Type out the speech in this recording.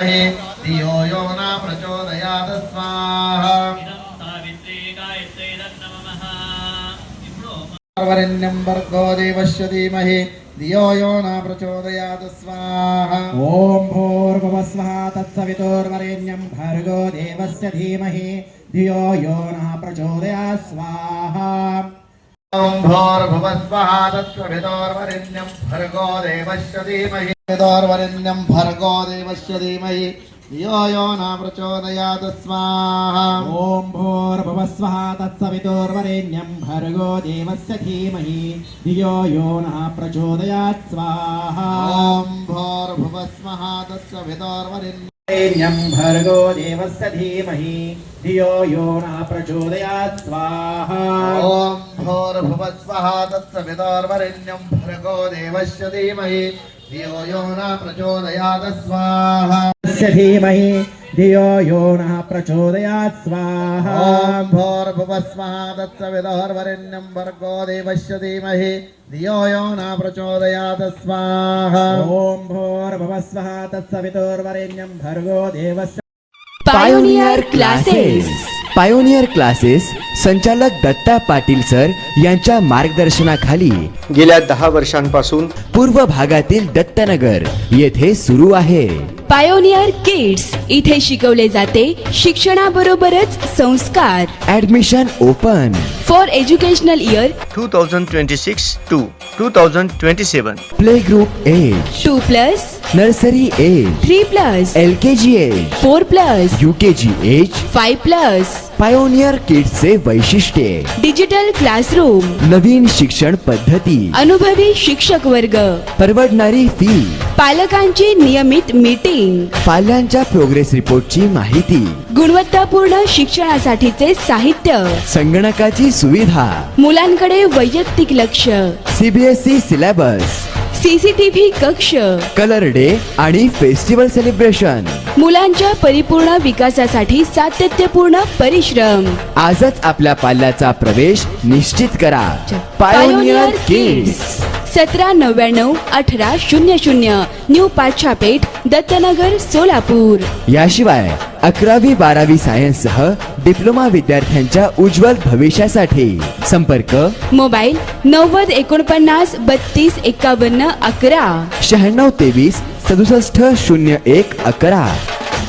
धीमहि धियो यो न प्रचोदयात् स्वाहा वरेण्यं भर्गो देवस्य धीमहि धियो यो न प्रचोदयात् स्वाहा ओम भूर्भुवः स्वः तत्सवितुर्वरेण्यं भर्गो देवस्य धीमहि धियो यो न प्रचोदयात् स्वाहा ओम भूर्भुवः स्वः तत्सवितुर्वरेण्यं भर्गो देवस्य धीमहि भर्गो देवस्य धीमहि धियो यो न प्रचोदयात् स्वाहा ओम भूर्भुवः स्वः तत्सवितुर्वरेण्यं भर्गो देवस्य धीमहि धियो यो न प्रचोदयात् स्वाहा ओम भूर्भुवः स्वः तत्सवितुर्वरेण्यं भर्गो देवस्य धीमहि धियो यो न प्रचोदयात् स्वाहा ओम भूर्भुवः स्वः तत्सवितुर्वरेण्यं भर्गो देवस्य धीमहि धियो यो न प्रचोदयात् स्वाहा धीमहि धियो यो नः प्रचोदयात् स्वाहा ओम भूर्भुवः स्वः तत्सवितुर्वरेण्यं भर्गो देवस्य धीमहि धियो यो न प्रचोदयात् स्वाहा ओम भूर्भुवः स्वः तत्सवितुर्वरेण्यं भर्गो देवस्य पायोनियर क्लासेस संचालक दत्ता पाटील सर यांच्या मार्गदर्शनाखाली गेल्या 10 वर्षांपासून पूर्व भागातील दत्तनगर येथे सुरू आहे. पायोनियर किड्स इथे शिकवले जाते शिक्षणाबरोबरच संस्कार. Admission open for educational year 2026 to 2027. Play group age 2+, nursery age 3+, LKG age 4+, UKG age 5+. Pioneer kids चे वैशिष्ट्ये डिजिटल क्लासरूम, नवीन शिक्षण पद्धती, अनुभवी शिक्षक वर्ग, परवडणारी फी, पालकांची नियमित मीटिंग, पाल्यांच्या प्रोग्रेस रिपोर्टची माहिती, गुणवत्तापूर्ण शिक्षणासाठीचे साहित्य, संगणकाची सुविधा, मुलांकडे वैयक्तिक लक्ष, CBSE सिलेबस, CCTV कक्ष, कलर डे आणि फेस्टिवल सेलिब्रेशन. मुलांच्या परिपूर्ण विकासासाठी सातत्यपूर्ण परिश्रम. आजच आपल्या पाल्याचा प्रवेश निश्चित करा. Pioneer kids 1799-1800 new Pachhapeth, Dattanagar, Solapur. याशिवाय 11वी-12वी सायन्स सह डिप्लोमा विद्यार्थ्यांच्या उज्ज्वल भविष्यासाठी संपर्क मोबाईल 9049325111 9623 670111.